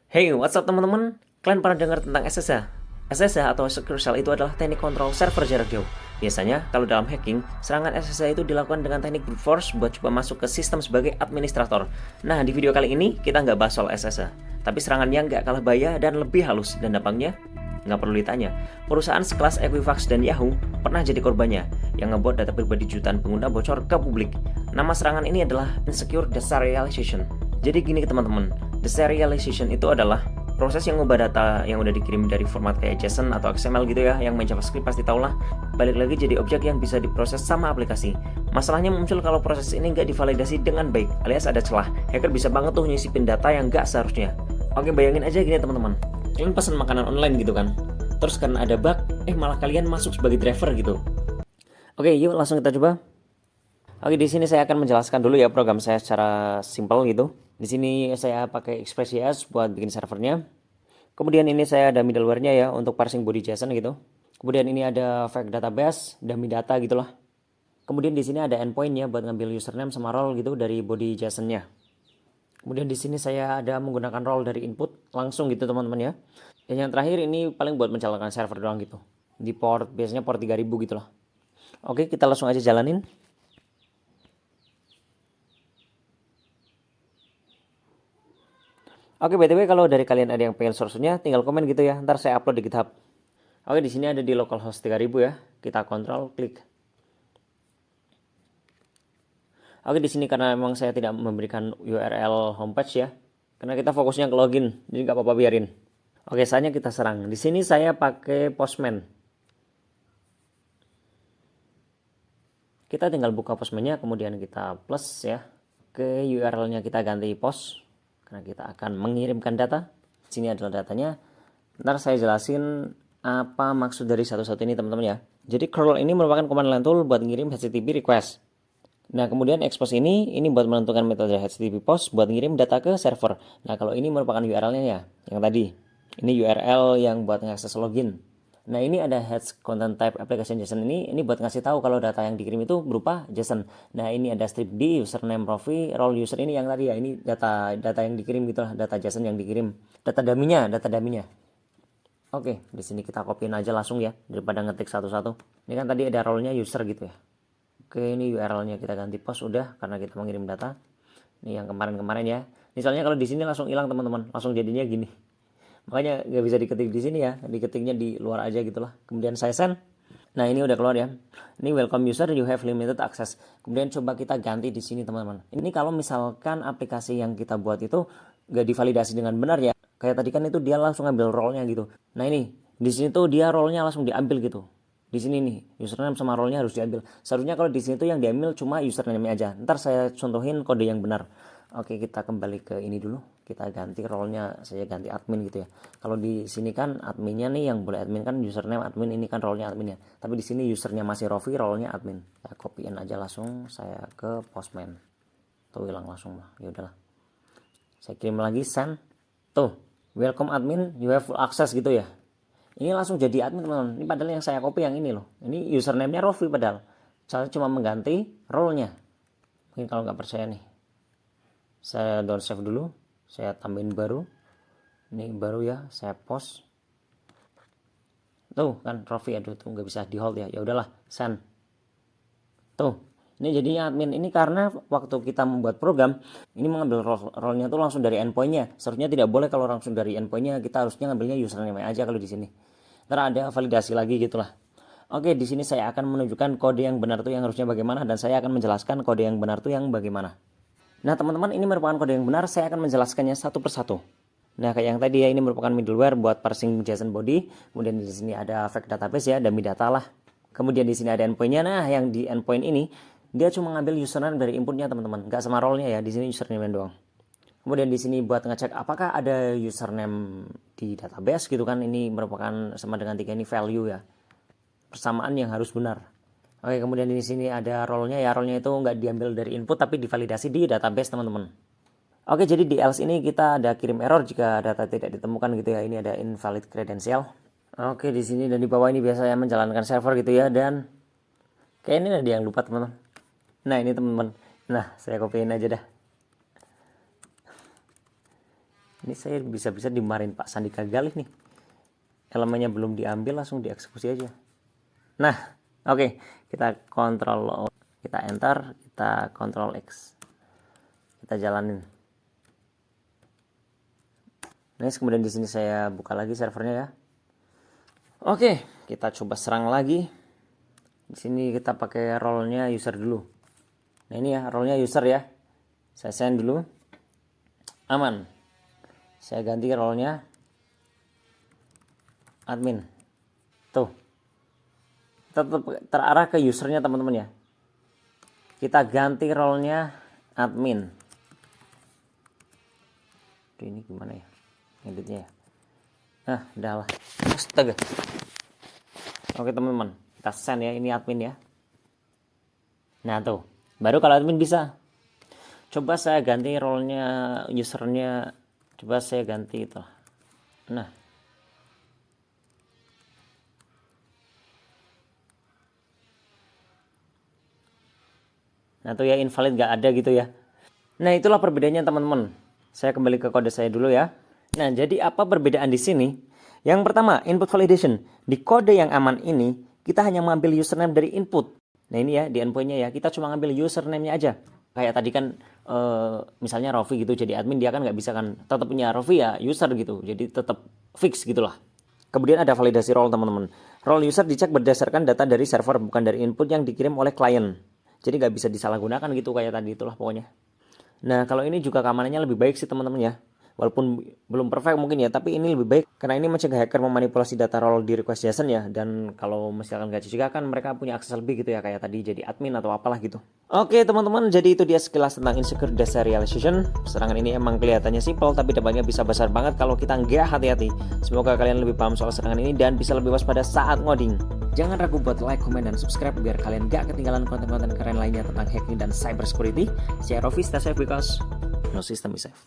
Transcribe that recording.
Hey, what's up teman-teman? Kalian pernah dengar tentang SSH? SSH atau Secure Shell itu adalah teknik kontrol server jarak jauh. Biasanya, kalau dalam hacking, serangan SSH itu dilakukan dengan teknik brute force buat coba masuk ke sistem sebagai administrator. Nah, di video kali ini, kita nggak bahas soal SSH. Tapi serangannya nggak kalah bahaya dan lebih halus, dan dampaknya nggak perlu ditanya. Perusahaan sekelas Equifax dan Yahoo pernah jadi korbannya, yang ngebuat data pribadi jutaan pengguna bocor ke publik. Nama serangan ini adalah Insecure Deserialization. Jadi gini teman-teman, deserialization itu adalah proses yang ngubah data yang udah dikirim dari format kayak JSON atau XML gitu ya, yang main JavaScript pasti tau lah, balik lagi jadi objek yang bisa diproses sama aplikasi. Masalahnya muncul kalau proses ini nggak divalidasi dengan baik, alias ada celah. Hacker bisa banget tuh nyisipin data yang nggak seharusnya. Oke, bayangin aja gini teman-teman, kalian pesan makanan online gitu kan, terus karena ada bug, malah kalian masuk sebagai driver gitu. Oke, yuk langsung kita coba. Oke, di sini saya akan menjelaskan dulu ya program saya secara simpel gitu. Di sini saya pakai Express.js buat bikin servernya. Kemudian ini saya ada middleware-nya ya untuk parsing body JSON gitu. Kemudian ini ada fake database, dummy data gitulah. Kemudian di sini ada endpoint-nya buat ngambil username sama role gitu dari body JSON-nya. Kemudian di sini saya ada menggunakan role dari input langsung gitu teman-teman ya. Dan yang terakhir ini paling buat mencalakan server doang gitu. Di port biasanya port 3000 gitu lah. Oke, kita langsung aja jalanin. Oke, BTW kalau dari kalian ada yang pengen source-nya, tinggal komen gitu ya. Ntar saya upload di GitHub. Oke, di sini ada di localhost 3000 ya. Kita kontrol, klik. Oke, di sini karena memang saya tidak memberikan URL homepage ya. Karena kita fokusnya ke login, jadi nggak apa-apa biarin. Oke, saatnya kita serang. Di sini saya pakai Postman. Kita tinggal buka Postman-nya, kemudian kita plus ya. Oke, URL-nya kita ganti post. Karena kita akan mengirimkan data. Sini adalah datanya. Ntar saya jelasin apa maksud dari satu-satu ini teman-teman ya. Jadi curl ini merupakan command line tool buat ngirim HTTP request. Nah kemudian expose ini buat menentukan metode HTTP post buat ngirim data ke server. Nah kalau ini merupakan URL-nya ya, yang tadi. Ini URL yang buat ngakses login. Nah ini ada heads content type application JSON ini buat ngasih tahu kalau data yang dikirim itu berupa JSON. Nah ini ada strip D, username, profile, role user ini yang tadi ya, ini data yang dikirim gitulah, data JSON yang dikirim, data daminya. Oke, di sini kita copyin aja langsung ya daripada ngetik satu-satu. Ini kan tadi ada role-nya user gitu ya. Oke, ini URL-nya kita ganti post udah karena kita mengirim data. Ini yang kemarin-kemarin ya. Misalnya kalau di sini langsung hilang teman-teman, langsung jadinya gini. Makanya nggak bisa diketik di sini ya, diketiknya di luar aja gitulah. Kemudian saya send. Nah ini udah keluar ya. Ini welcome user, you have limited access. Kemudian coba kita ganti di sini teman-teman. Ini kalau misalkan aplikasi yang kita buat itu nggak divalidasi dengan benar ya. Kayak tadi kan itu dia langsung ngambil role-nya gitu. Nah ini di sini tuh dia role-nya langsung diambil gitu. Di sini nih username sama role-nya harus diambil. Seharusnya kalau di sini tuh yang diambil cuma username aja. Ntar saya contohin kode yang benar. Oke, kita kembali ke ini dulu. Kita ganti role-nya, saya ganti admin gitu ya. Kalau di sini kan adminnya nih yang boleh admin kan username admin, ini kan role-nya admin ya. Tapi di sini usernya masih Rofi, role-nya admin. Ya copyin aja langsung saya ke Postman. Tuh hilang langsung lah. Ya udahlah. Saya kirim lagi send. Tuh, welcome admin, you have full access gitu ya. Ini langsung jadi admin teman-teman. Ini padahal yang saya copy yang ini loh. Ini username-nya Rofi padahal. Saya cuma mengganti role-nya. Mungkin kalau nggak percaya nih, saya download save dulu, saya tambahin baru. Ini baru ya, saya post. Tuh kan Rofi, aduh tuh nggak bisa di hold ya. Ya udahlah, send. Tuh, ini jadinya admin. Ini karena waktu kita membuat program, ini mengambil role-nya tuh langsung dari endpoint-nya. Seharusnya tidak boleh kalau langsung dari endpoint-nya, kita harusnya ngambilnya username aja kalau di sini. Ntar ada validasi lagi gitulah. Oke, di sini saya akan menunjukkan kode yang benar tuh yang harusnya bagaimana, dan saya akan menjelaskan kode yang benar tuh yang bagaimana. Nah teman-teman, ini merupakan kode yang benar, saya akan menjelaskannya satu persatu. Nah kayak yang tadi ya, ini merupakan middleware buat parsing JSON body. Kemudian di sini ada fake database ya, dummy data lah. Kemudian di sini ada endpoint-nya. Nah yang di endpoint ini dia cuma ngambil username dari inputnya teman-teman, nggak sama role-nya ya. Di sini username doang. Kemudian di sini buat ngecek apakah ada username di database gitu kan. Ini merupakan sama dengan 3 ini value ya, persamaan yang harus benar. Oke, kemudian di sini ada role-nya ya. Role-nya itu nggak diambil dari input tapi divalidasi di database teman-teman. Oke, jadi di else ini kita ada kirim error jika data tidak ditemukan gitu ya. Ini ada invalid credential. Oke, di sini dan di bawah ini biasanya menjalankan server gitu ya, dan kayak ini ada yang lupa teman-teman. Nah, ini teman-teman. Nah, saya copyin aja dah. Ini saya bisa-bisa dimarahin Pak Sandi Gagalih nih. Elemennya belum diambil langsung dieksekusi aja. Nah, oke, kita kontrol, kita enter, kita kontrol X. Kita jalanin. Next, kemudian di sini saya buka lagi servernya ya. Oke, kita coba serang lagi. Di sini kita pakai role-nya user dulu. Nah, ini ya, role-nya user ya. Saya send dulu. Aman. Saya ganti role-nya admin. Tuh. Tetap terarah ke usernya teman-teman ya. Kita ganti role-nya admin. Duh, ini gimana ya editnya ya? Nah, udah lah. Astaga. Oke teman-teman, kita send ya, ini admin ya. Nah tuh, baru kalau admin bisa. Coba saya ganti role-nya usernya, coba saya ganti itu. Nah, tuh ya, invalid gak ada gitu ya. Nah, itulah perbedaannya teman-teman. Saya kembali ke kode saya dulu ya. Nah, jadi apa perbedaan di sini? Yang pertama, input validation. Di kode yang aman ini, kita hanya mengambil username dari input. Nah, ini ya, di endpoint-nya ya, kita cuma ngambil username-nya aja. Kayak tadi kan, misalnya Rofi gitu, jadi admin dia kan nggak bisa kan, tetap punya Rofi ya user gitu. Jadi tetap fix gitulah. Kemudian ada validasi role teman-teman. Role user dicek berdasarkan data dari server, bukan dari input yang dikirim oleh klien. Jadi nggak bisa disalahgunakan gitu kayak tadi itulah pokoknya. Nah, kalau ini juga keamanannya lebih baik sih teman-teman ya. Walaupun belum perfect mungkin ya, tapi ini lebih baik karena ini mencegah hacker memanipulasi data role di request JSON ya. Dan kalau misalkan gaji juga kan mereka punya akses lebih gitu ya, kayak tadi jadi admin atau apalah gitu. Oke teman-teman, jadi itu dia sekilas tentang insecure deserialization. Serangan ini emang kelihatannya simple, tapi dampaknya bisa besar banget kalau kita nggak hati-hati. Semoga kalian lebih paham soal serangan ini dan bisa lebih waspada saat ngoding. Jangan ragu buat like, comment, dan subscribe biar kalian gak ketinggalan konten-konten keren lainnya tentang hacking dan cyber security. Saya Rofi, stay safe because no system is safe.